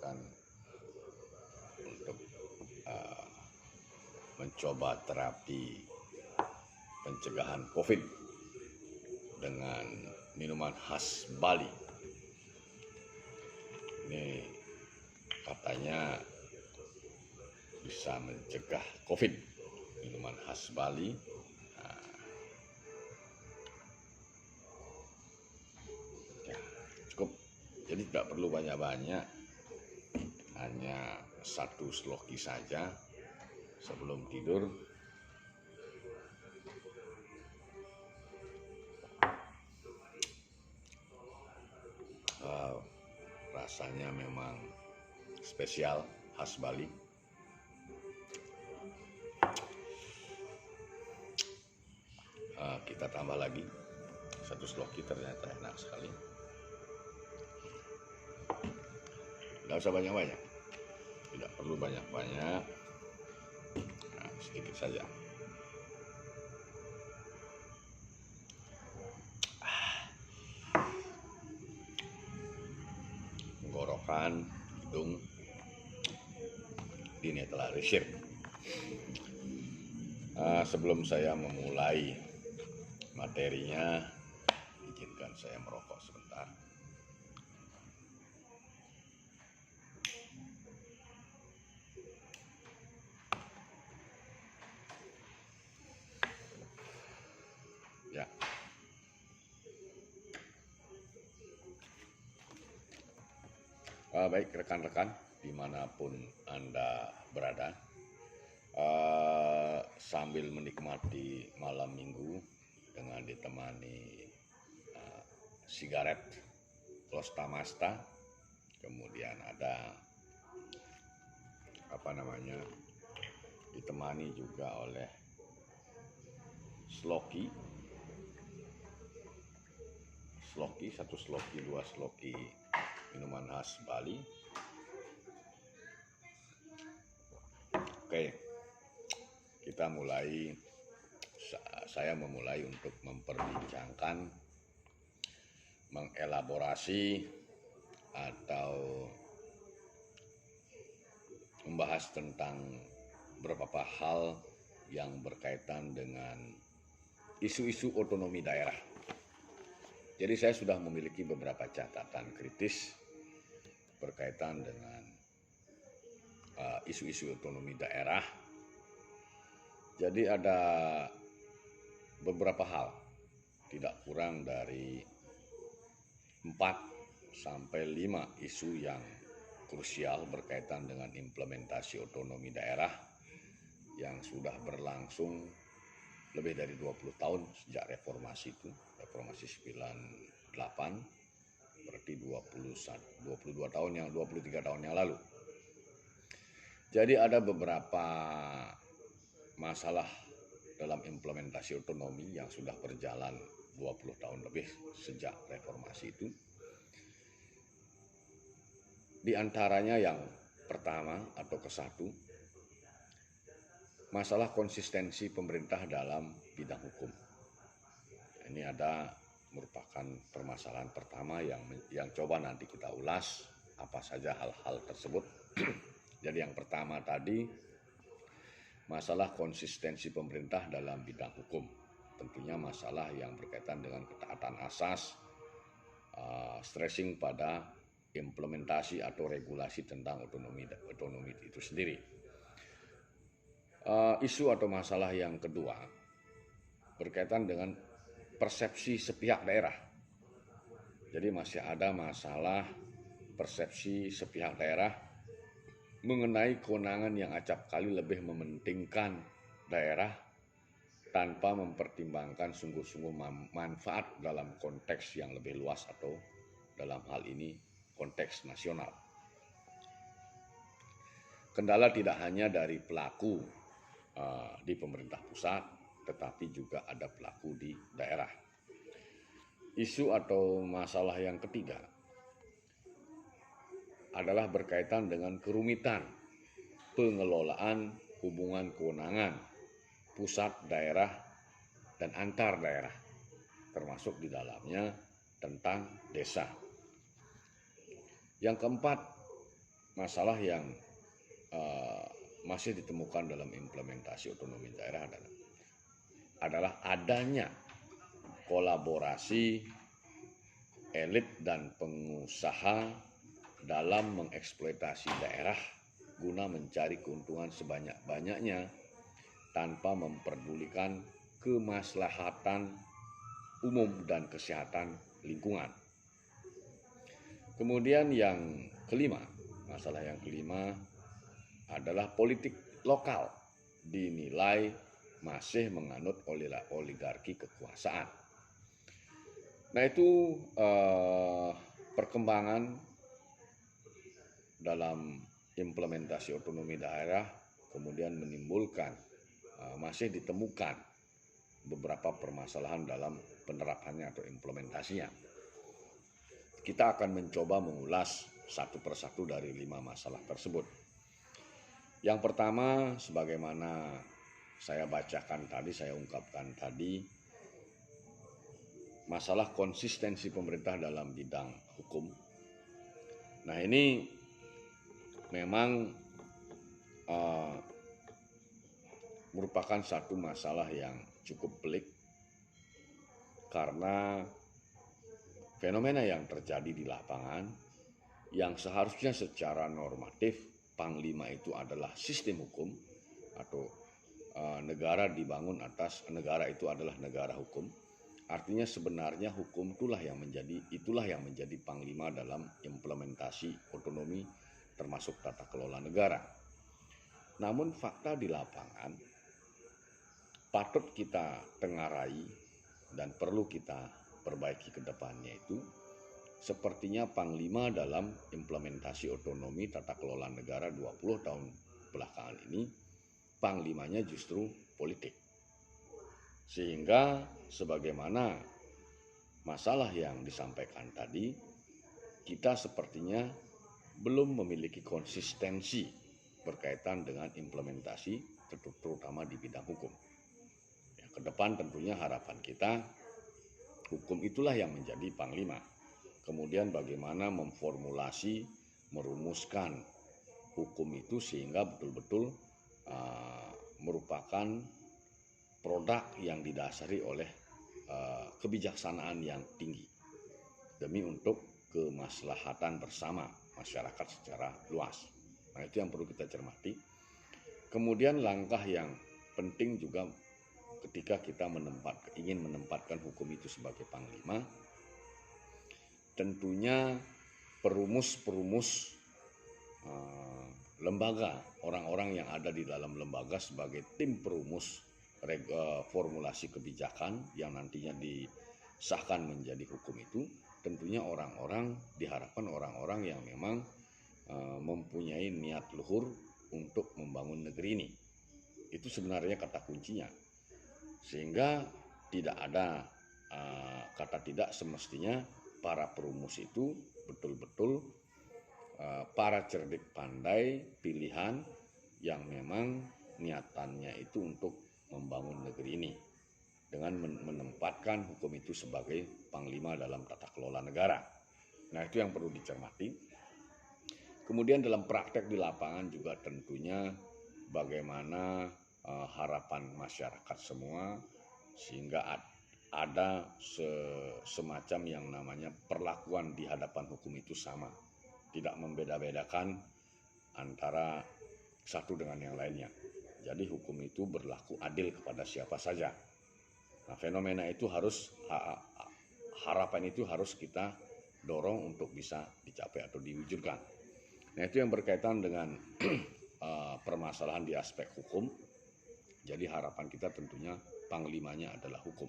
akan untuk mencoba terapi pencegahan COVID dengan minuman khas Bali. Ini katanya bisa mencegah COVID, minuman khas Bali. Ya, cukup. Jadi tidak perlu banyak-banyak, hanya 1 sloki saja sebelum tidur. Rasanya memang spesial, khas Bali. Kita tambah lagi 1 sloki, ternyata enak sekali. Tidak usah banyak-banyak, tidak perlu banyak-banyak, sedikit saja. Tenggorokan, hidung, ini telah resip. Sebelum saya memulai materinya, izinkan saya merokok sebentar. Ya. Baik rekan-rekan, dimanapun Anda berada, sambil menikmati malam minggu dengan ditemani sigaret Lostamasta, kemudian ada ditemani juga oleh sloki, 1 sloki, 2 sloki minuman khas Bali. Oke, kita mulai. Saya memulai untuk memperbincangkan, mengelaborasi atau membahas tentang beberapa hal yang berkaitan dengan isu-isu otonomi daerah. Jadi saya sudah memiliki beberapa catatan kritis berkaitan dengan isu-isu otonomi daerah. Jadi ada beberapa hal, tidak kurang dari 4 sampai 5 isu yang krusial berkaitan dengan implementasi otonomi daerah yang sudah berlangsung lebih dari 20 tahun sejak reformasi itu, reformasi 98, berarti 23 tahun yang lalu. Jadi ada beberapa masalah dalam implementasi otonomi yang sudah berjalan 20 tahun lebih sejak reformasi itu. Di antaranya yang pertama atau ke-1, masalah konsistensi pemerintah dalam bidang hukum. Ini merupakan permasalahan pertama yang coba nanti kita ulas apa saja hal-hal tersebut. Jadi yang pertama tadi, masalah konsistensi pemerintah dalam bidang hukum. Tentunya masalah yang berkaitan dengan ketaatan asas, stressing pada implementasi atau regulasi tentang otonomi itu sendiri. Isu atau masalah yang kedua berkaitan dengan persepsi sepihak daerah. Jadi masih ada masalah persepsi sepihak daerah mengenai kewenangan yang acap kali lebih mementingkan daerah tanpa mempertimbangkan sungguh-sungguh manfaat dalam konteks yang lebih luas atau dalam hal ini konteks nasional. Kendala tidak hanya dari pelaku di pemerintah pusat, tetapi juga ada pelaku di daerah. Isu atau masalah yang ketiga adalah berkaitan dengan kerumitan pengelolaan hubungan kewenangan pusat, daerah, dan antar daerah, termasuk di dalamnya tentang desa. Yang keempat, masalah yang masih ditemukan dalam implementasi otonomi daerah adalah adanya kolaborasi elit dan pengusaha dalam mengeksploitasi daerah guna mencari keuntungan sebanyak-banyaknya tanpa memperdulikan kemaslahatan umum dan kesehatan lingkungan. Kemudian yang kelima, masalah yang kelima adalah politik lokal dinilai masih menganut oligarki kekuasaan. Nah itu perkembangan dalam implementasi otonomi daerah kemudian menimbulkan masih ditemukan beberapa permasalahan dalam penerapannya atau implementasinya. Kita akan mencoba mengulas satu persatu dari 5 masalah tersebut. Yang pertama, sebagaimana saya bacakan tadi, saya ungkapkan tadi, masalah konsistensi pemerintah dalam bidang hukum. Nah ini memang merupakan satu masalah yang cukup pelik karena fenomena yang terjadi di lapangan yang seharusnya secara normatif Panglima itu adalah sistem hukum atau negara dibangun atas negara itu adalah negara hukum. Artinya sebenarnya hukum itulah yang menjadi Panglima dalam implementasi otonomi termasuk tata kelola negara. Namun fakta di lapangan patut kita tengarai dan perlu kita perbaiki ke depannya itu sepertinya Panglima dalam implementasi otonomi tata kelola negara 20 tahun belakangan ini, Panglimanya justru politik. Sehingga sebagaimana masalah yang disampaikan tadi, kita sepertinya belum memiliki konsistensi berkaitan dengan implementasi terutama di bidang hukum. Ya, ke depan tentunya harapan kita, hukum itulah yang menjadi Panglima. Kemudian bagaimana memformulasi, merumuskan hukum itu sehingga betul-betul merupakan produk yang didasari oleh kebijaksanaan yang tinggi demi untuk kemaslahatan bersama masyarakat secara luas. Nah itu yang perlu kita cermati. Kemudian langkah yang penting juga ketika kita ingin menempatkan hukum itu sebagai Panglima, tentunya perumus lembaga, orang-orang yang ada di dalam lembaga sebagai tim perumus formulasi kebijakan yang nantinya disahkan menjadi hukum itu, tentunya diharapkan orang-orang yang memang mempunyai niat luhur untuk membangun negeri ini. Itu sebenarnya kata kuncinya. Sehingga tidak ada kata tidak, semestinya para perumus itu betul-betul para cerdik pandai pilihan yang memang niatannya itu untuk membangun negeri ini dengan menempatkan hukum itu sebagai Panglima dalam tata kelola negara. Nah itu yang perlu dicermati. Kemudian dalam praktek di lapangan juga tentunya bagaimana harapan masyarakat semua sehingga ada semacam yang namanya perlakuan di hadapan hukum itu sama, tidak membeda-bedakan antara satu dengan yang lainnya. Jadi hukum itu berlaku adil kepada siapa saja. Nah fenomena itu harapan itu harus kita dorong untuk bisa dicapai atau diwujudkan. Nah itu yang berkaitan dengan permasalahan di aspek hukum. Jadi harapan kita tentunya Panglimanya adalah hukum.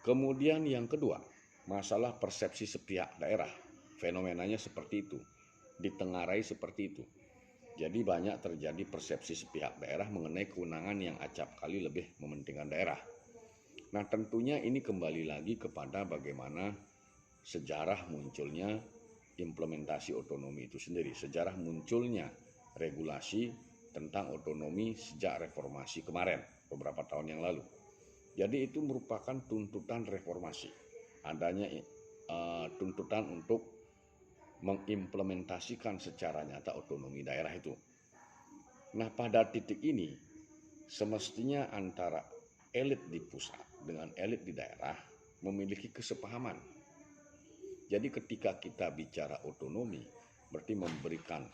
Kemudian yang kedua, masalah persepsi sepihak daerah. Fenomenanya seperti itu, ditengarai seperti itu. Jadi banyak terjadi persepsi sepihak daerah mengenai kewenangan yang acap kali lebih mementingkan daerah. Nah tentunya ini kembali lagi kepada bagaimana sejarah munculnya implementasi otonomi itu sendiri. Sejarah munculnya regulasi tentang otonomi sejak reformasi kemarin, beberapa tahun yang lalu. Jadi itu merupakan tuntutan reformasi. Adanya tuntutan untuk mengimplementasikan secara nyata otonomi daerah itu. Nah, pada titik ini semestinya antara elit di pusat dengan elit di daerah memiliki kesepahaman. Jadi ketika kita bicara otonomi, berarti memberikan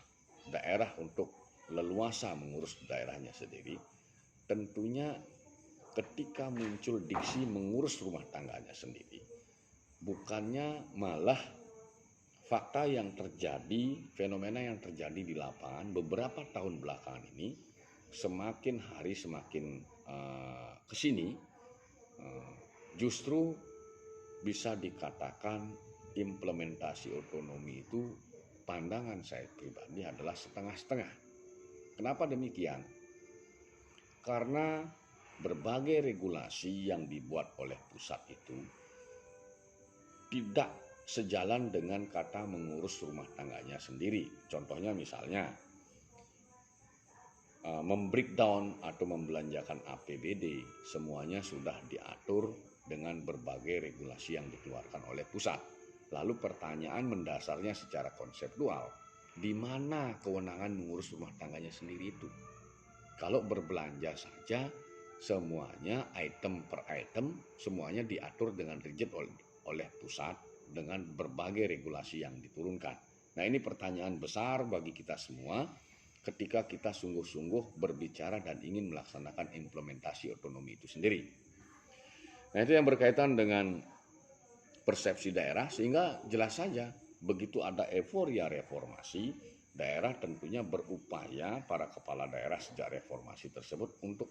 daerah untuk leluasa mengurus daerahnya sendiri. Tentunya ketika muncul diksi mengurus rumah tangganya sendiri, bukannya malah fakta yang terjadi, fenomena yang terjadi di lapangan beberapa tahun belakangan ini, semakin hari semakin kesini, justru bisa dikatakan implementasi otonomi itu, pandangan saya pribadi adalah setengah-setengah. Kenapa demikian? Karena berbagai regulasi yang dibuat oleh pusat itu tidak sejalan dengan kata mengurus rumah tangganya sendiri. Contohnya misalnya membreakdown atau membelanjakan APBD, semuanya sudah diatur dengan berbagai regulasi yang dikeluarkan oleh pusat. Lalu pertanyaan mendasarnya secara konseptual, di mana kewenangan mengurus rumah tangganya sendiri itu? Kalau berbelanja saja, semuanya item per item, semuanya diatur dengan rigid oleh pusat dengan berbagai regulasi yang diturunkan. Nah, ini pertanyaan besar bagi kita semua ketika kita sungguh-sungguh berbicara dan ingin melaksanakan implementasi otonomi itu sendiri. Nah, itu yang berkaitan dengan persepsi daerah, sehingga jelas saja begitu ada euforia reformasi, daerah tentunya berupaya, para kepala daerah sejak reformasi tersebut untuk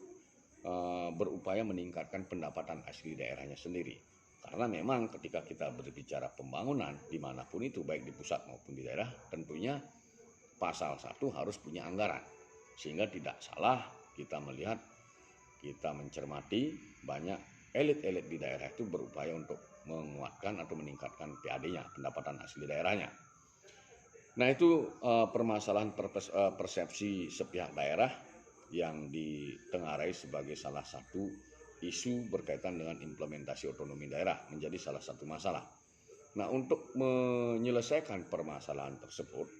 berupaya meningkatkan pendapatan asli daerahnya sendiri. Karena memang ketika kita berbicara pembangunan dimanapun itu, baik di pusat maupun di daerah, tentunya pasal 1 harus punya anggaran. Sehingga tidak salah kita melihat, kita mencermati banyak elit-elit di daerah itu berupaya untuk menguatkan atau meningkatkan PAD-nya, pendapatan asli daerahnya. Nah, itu permasalahan persepsi sepihak daerah yang ditengarai sebagai salah satu isu berkaitan dengan implementasi otonomi daerah, menjadi salah satu masalah. Nah, untuk menyelesaikan permasalahan tersebut,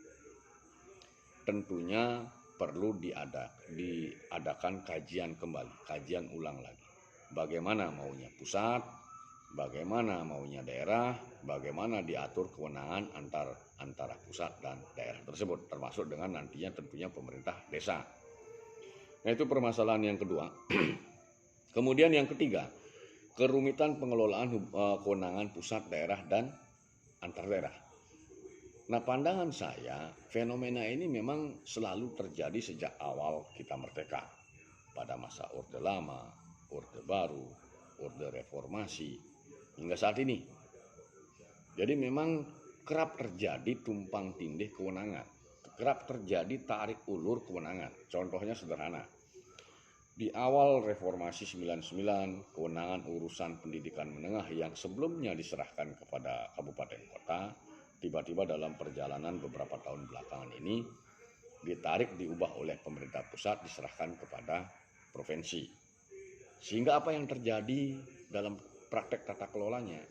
tentunya perlu diadakan kajian kembali, kajian ulang lagi. Bagaimana maunya pusat, bagaimana maunya daerah, bagaimana diatur kewenangan antara pusat dan daerah tersebut, termasuk dengan nantinya tentunya pemerintah desa. Nah, itu permasalahan yang kedua. Kemudian yang ketiga, kerumitan pengelolaan kewenangan pusat, daerah, dan antar daerah. Nah, pandangan saya, fenomena ini memang selalu terjadi sejak awal kita merdeka. Pada masa Orde Lama, Orde Baru, Orde Reformasi, hingga saat ini. Jadi memang kerap terjadi tumpang tindih kewenangan. Kerap terjadi tarik ulur kewenangan. Contohnya sederhana. Di awal Reformasi 99, kewenangan urusan pendidikan menengah yang sebelumnya diserahkan kepada kabupaten kota, tiba-tiba dalam perjalanan beberapa tahun belakangan ini diubah oleh pemerintah pusat, diserahkan kepada provinsi. Sehingga apa yang terjadi dalam praktek tata kelolanya?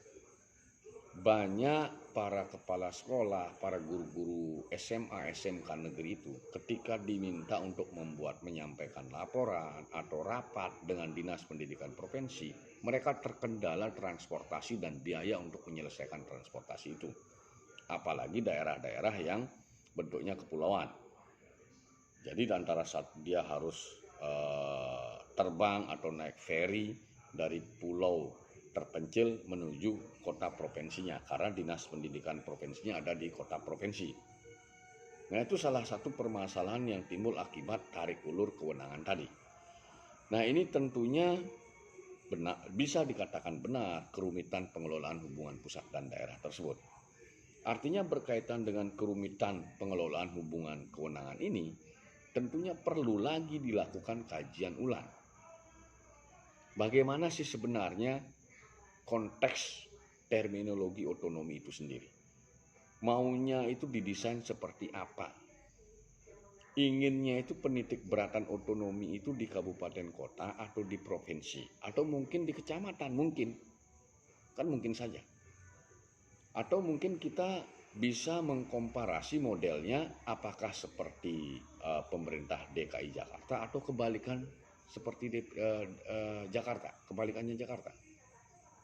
Banyak para kepala sekolah, para guru-guru SMA, SMK negeri itu ketika diminta untuk menyampaikan laporan atau rapat dengan Dinas Pendidikan Provinsi, mereka terkendala transportasi dan biaya untuk menyelesaikan transportasi itu. Apalagi daerah-daerah yang bentuknya kepulauan. Jadi antara saat dia harus terbang atau naik ferry dari pulau terpencil menuju kota provinsinya, karena Dinas Pendidikan Provinsinya ada di kota provinsi. Nah, itu salah satu permasalahan yang timbul akibat tarik ulur kewenangan tadi. Nah, ini tentunya bisa dikatakan benar kerumitan pengelolaan hubungan pusat dan daerah tersebut. Artinya berkaitan dengan kerumitan pengelolaan hubungan kewenangan ini, tentunya perlu lagi dilakukan kajian ulang. Bagaimana sih sebenarnya konteks terminologi otonomi itu sendiri? Maunya itu didesain seperti apa? Inginnya itu penitik beratan otonomi itu di kabupaten kota atau di provinsi, atau mungkin di kecamatan, mungkin. Kan mungkin saja. Atau mungkin kita bisa mengkomparasi modelnya apakah seperti pemerintah DKI Jakarta atau kebalikan seperti Jakarta, kebalikannya Jakarta.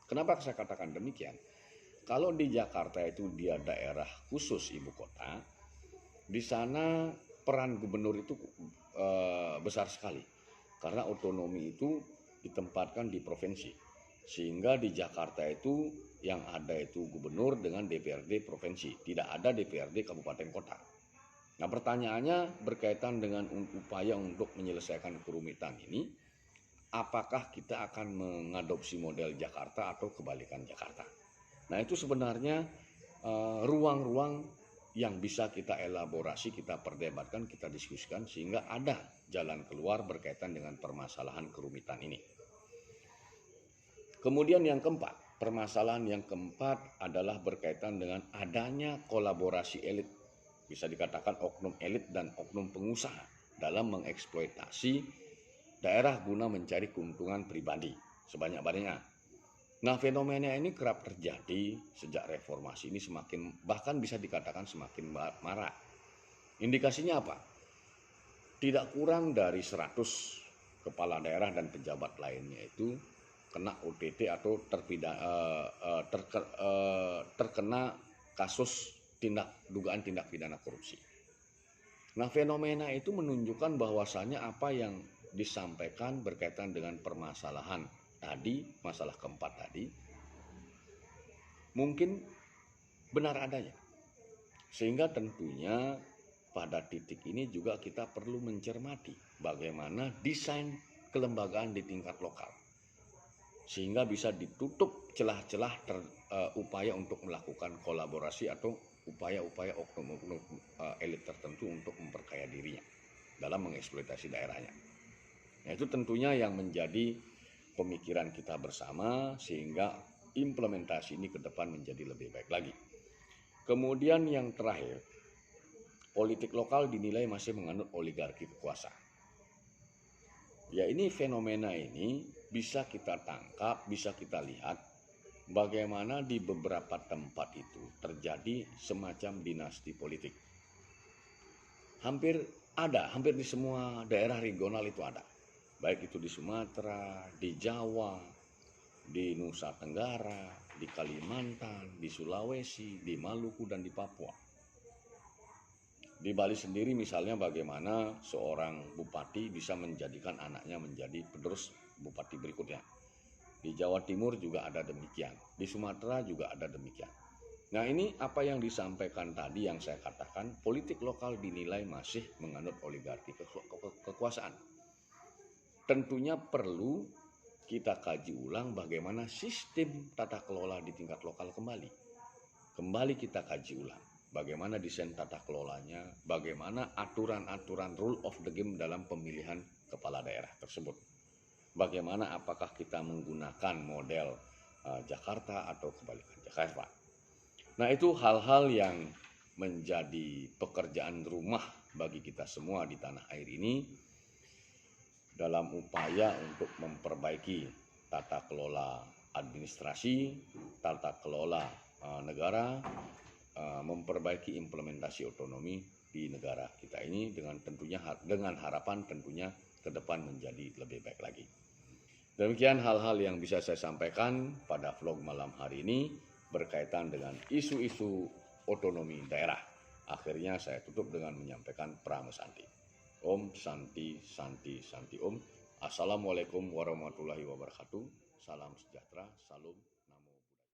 Kenapa saya katakan demikian? Kalau di Jakarta itu dia daerah khusus ibu kota, di sana peran gubernur itu besar sekali karena otonomi itu ditempatkan di provinsi, sehingga di Jakarta itu yang ada itu gubernur dengan DPRD provinsi, tidak ada DPRD kabupaten kota. Nah, pertanyaannya berkaitan dengan upaya untuk menyelesaikan kerumitan ini, apakah kita akan mengadopsi model Jakarta atau kebalikan Jakarta? Nah, itu sebenarnya ruang-ruang yang bisa kita elaborasi, kita perdebatkan, kita diskusikan sehingga ada jalan keluar berkaitan dengan permasalahan kerumitan ini. Kemudian yang keempat, permasalahan yang keempat adalah berkaitan dengan adanya kolaborasi elit, bisa dikatakan oknum elit dan oknum pengusaha dalam mengeksploitasi daerah guna mencari keuntungan pribadi sebanyak-banyaknya. Nah, fenomena ini kerap terjadi sejak reformasi ini semakin, bahkan bisa dikatakan semakin marak. Indikasinya apa? Tidak kurang dari 100 kepala daerah dan pejabat lainnya itu kena OTT atau terkena kasus dugaan tindak pidana korupsi. Nah, fenomena itu menunjukkan bahwasannya apa yang disampaikan berkaitan dengan permasalahan tadi, masalah keempat tadi, mungkin benar adanya. Sehingga tentunya pada titik ini juga kita perlu mencermati bagaimana desain kelembagaan di tingkat lokal. Sehingga bisa ditutup celah-celah upaya untuk melakukan kolaborasi atau upaya-upaya oknum-oknum elit tertentu untuk memperkaya dirinya dalam mengeksploitasi daerahnya. Nah, itu tentunya yang menjadi pemikiran kita bersama sehingga implementasi ini ke depan menjadi lebih baik lagi. Kemudian yang terakhir, politik lokal dinilai masih menganut oligarki kekuasaan. Ya, ini fenomena ini bisa kita tangkap, bisa kita lihat bagaimana di beberapa tempat itu terjadi semacam dinasti politik. Hampir di semua daerah regional itu ada. Baik itu di Sumatera, di Jawa, di Nusa Tenggara, di Kalimantan, di Sulawesi, di Maluku, dan di Papua. Di Bali sendiri misalnya bagaimana seorang bupati bisa menjadikan anaknya menjadi penerus bupati berikutnya. Di Jawa Timur juga ada demikian, di Sumatera juga ada demikian. Nah, ini apa yang disampaikan tadi yang saya katakan, politik lokal dinilai masih menganut oligarki kekuasaan. Tentunya perlu kita kaji ulang bagaimana sistem tata kelola di tingkat lokal kembali. Kembali kita kaji ulang bagaimana desain tata kelolanya, bagaimana aturan-aturan rule of the game dalam pemilihan kepala daerah tersebut. Bagaimana apakah kita menggunakan model Jakarta atau kebalikan Jakarta. Nah, itu hal-hal yang menjadi pekerjaan rumah bagi kita semua di tanah air ini dalam upaya untuk memperbaiki tata kelola administrasi, tata kelola negara, memperbaiki implementasi otonomi di negara kita ini dengan tentunya dengan harapan tentunya ke depan menjadi lebih baik lagi. Demikian hal-hal yang bisa saya sampaikan pada vlog malam hari ini berkaitan dengan isu-isu otonomi daerah. Akhirnya saya tutup dengan menyampaikan Pramo Santi. Om Santi Santi Santi Om. Assalamualaikum warahmatullahi wabarakatuh. Salam sejahtera, salam.